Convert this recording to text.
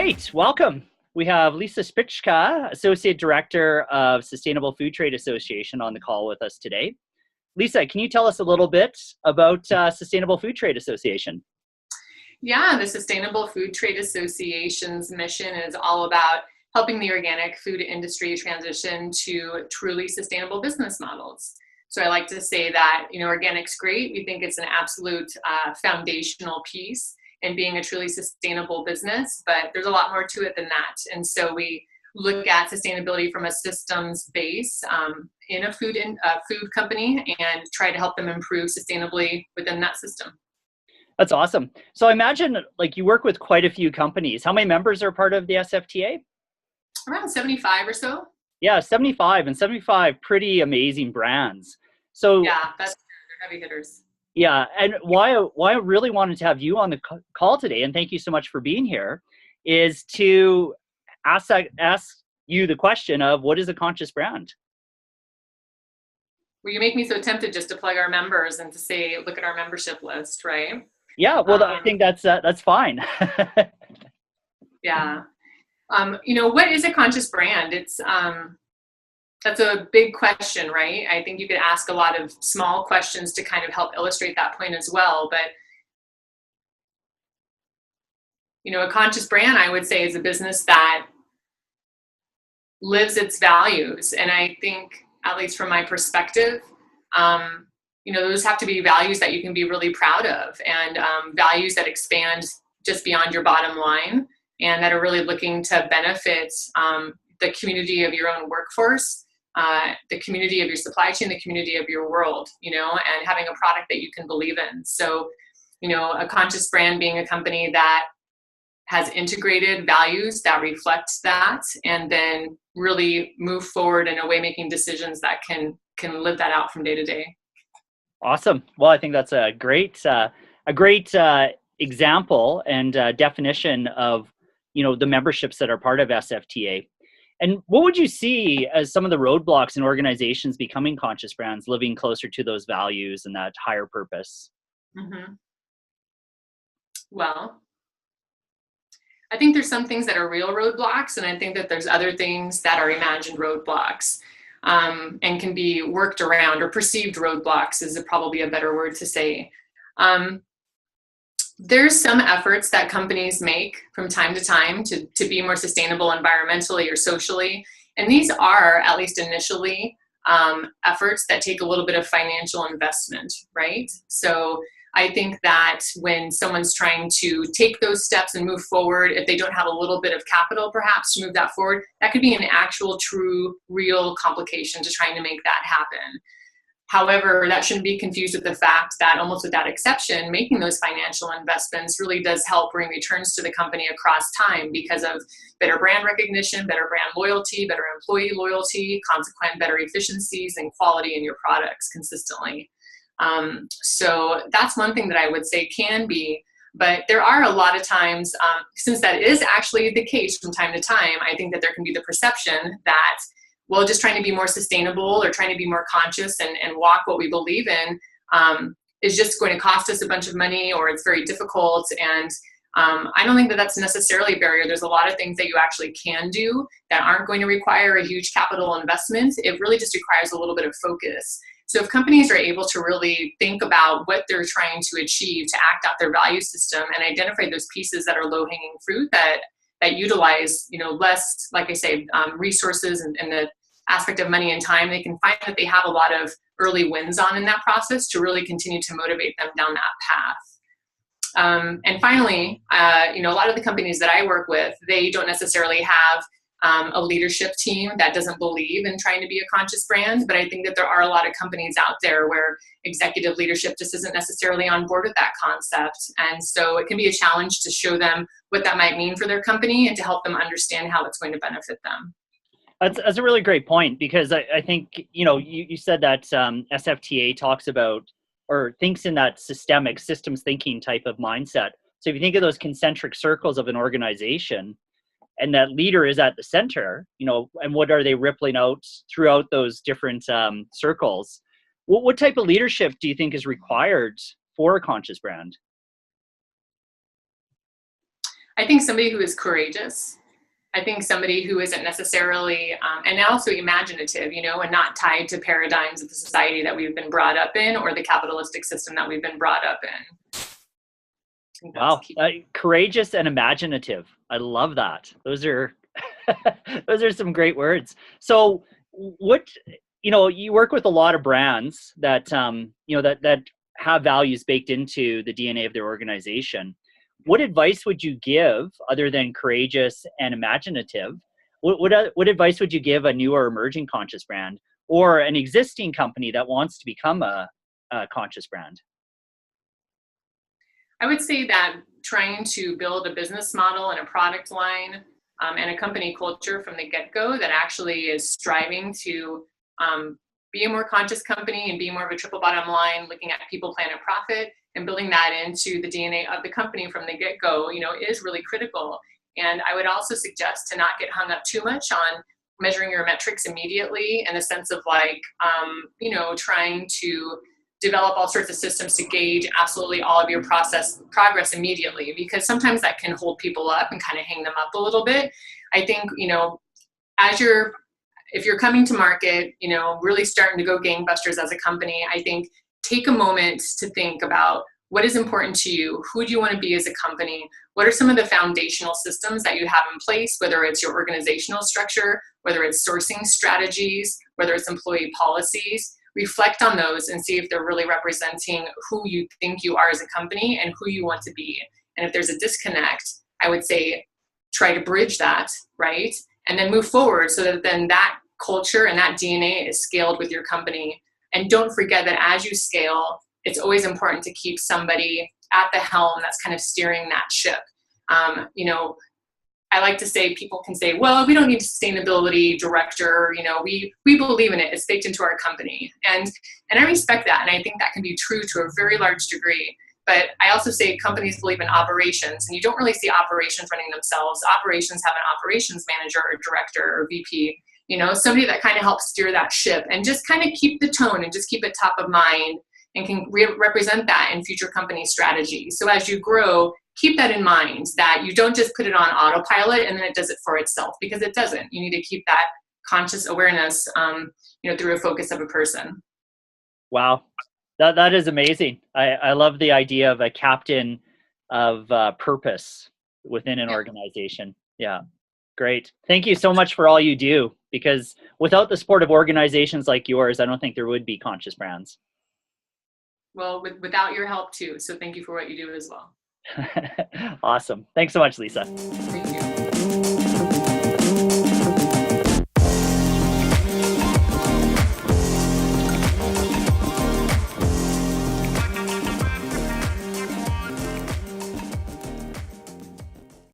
right, welcome. We have Lisa Spicka, Associate Director of Sustainable Food Trade Association on the call with us today. Lisa, can you tell us a little bit about Sustainable Food Trade Association? Yeah, the Sustainable Food Trade Association's mission is all about helping the organic food industry transition to truly sustainable business models. So I like to say that, organic's great. We think it's an absolute foundational piece in being a truly sustainable business, but there's a lot more to it than that. And so we look at sustainability from a systems base in a food company and try to help them improve sustainably within that system. That's awesome. So I imagine you work with quite a few companies. How many members are part of the SFTA? Around 75 or so. Yeah, 75 and 75 pretty amazing brands. So yeah, they're heavy hitters. Yeah, and why I really wanted to have you on the call today, and thank you so much for being here, is to ask you the question of what is a conscious brand? Well, you make me so tempted just to plug our members and to say, look at our membership list, right? Yeah, well, I think that's fine. Yeah. What is a conscious brand? That's a big question, right? I think you could ask a lot of small questions to kind of help illustrate that point as well. But, a conscious brand, I would say, is a business that lives its values. And I think, at least from my perspective, those have to be values that you can be really proud of, and values that expand just beyond your bottom line and that are really looking to benefit the community of your own workforce, the community of your supply chain, the community of your world, and having a product that you can believe in. So, a conscious brand being a company that has integrated values that reflect that, and then really move forward in a way, making decisions that can live that out from day to day. Awesome. Well, I think that's a great example and definition of, the memberships that are part of SFTA. And what would you see as some of the roadblocks in organizations becoming conscious brands, living closer to those values and that higher purpose? Mm-hmm. Well, I think there's some things that are real roadblocks, and I think that there's other things that are imagined roadblocks and can be worked around, or perceived roadblocks is probably a better word to say. There's some efforts that companies make from time to time to be more sustainable environmentally or socially. And these are, at least initially, efforts that take a little bit of financial investment, right? So I think that when someone's trying to take those steps and move forward, if they don't have a little bit of capital perhaps to move that forward, that could be an actual, true, real complication to trying to make that happen. However, that shouldn't be confused with the fact that, almost without exception, making those financial investments really does help bring returns to the company across time because of better brand recognition, better brand loyalty, better employee loyalty, consequent better efficiencies and quality in your products consistently. So that's one thing that I would say can be, but there are a lot of times, since that is actually the case from time to time, I think that there can be the perception that, well, just trying to be more sustainable or trying to be more conscious and walk what we believe in is just going to cost us a bunch of money, or it's very difficult. And I don't think that that's necessarily a barrier. There's a lot of things that you actually can do that aren't going to require a huge capital investment. It really just requires a little bit of focus. So if companies are able to really think about what they're trying to achieve, to act out their value system and identify those pieces that are low-hanging fruit that utilize, less, like I say, resources and the aspect of money and time, they can find that they have a lot of early wins on in that process to really continue to motivate them down that path. And finally, a lot of the companies that I work with, they don't necessarily have a leadership team that doesn't believe in trying to be a conscious brand, but I think that there are a lot of companies out there where executive leadership just isn't necessarily on board with that concept. And so it can be a challenge to show them what that might mean for their company and to help them understand how it's going to benefit them. That's a really great point, because I think, you said that SFTA talks about or thinks in that systems thinking type of mindset. So if you think of those concentric circles of an organization, and that leader is at the center, and what are they rippling out throughout those different circles? What type of leadership do you think is required for a conscious brand? I think somebody who is courageous. I think somebody who isn't necessarily, and also imaginative, and not tied to paradigms of the society that we've been brought up in or the capitalistic system that we've been brought up in. I think that's Wow. key. Courageous and imaginative. I love that. Those are those are some great words. So what, you work with a lot of brands that, that have values baked into the DNA of their organization. What advice would you give other than courageous and imaginative? What advice would you give a new or emerging conscious brand or an existing company that wants to become a conscious brand? I would say that trying to build a business model and a product line and a company culture from the get-go that actually is striving to be a more conscious company and be more of a triple bottom line, looking at people, planet, profit, and building that into the DNA of the company from the get-go, is really critical. And I would also suggest to not get hung up too much on measuring your metrics immediately in the sense of trying to develop all sorts of systems to gauge absolutely all of your progress immediately, because sometimes that can hold people up and kind of hang them up a little bit. I think, if you're coming to market, really starting to go gangbusters as a company, I think take a moment to think about what is important to you. Who do you want to be as a company? What are some of the foundational systems that you have in place, whether it's your organizational structure, whether it's sourcing strategies, whether it's employee policies? Reflect on those and see if they're really representing who you think you are as a company and who you want to be. And if there's a disconnect, I would say try to bridge that, right? And then move forward so that then that culture and that DNA is scaled with your company. And don't forget that as you scale, it's always important to keep somebody at the helm that's kind of steering that ship. I like to say, people can say, well, we don't need a sustainability director. We believe in it. It's baked into our company. And I respect that. And I think that can be true to a very large degree. But I also say companies believe in operations, and you don't really see operations running themselves. Operations have an operations manager or director or VP, somebody that kind of helps steer that ship and just kind of keep the tone and just keep it top of mind and can represent that in future company strategies. So as you grow, keep that in mind, that you don't just put it on autopilot and then it does it for itself, because it doesn't. You need to keep that conscious awareness, through a focus of a person. Wow. That is amazing. I love the idea of a captain of purpose within an organization. Yeah, great. Thank you so much for all you do, because without the support of organizations like yours, I don't think there would be conscious brands. Well, without your help too. So thank you for what you do as well. Awesome. Thanks so much, Lisa. Thank you.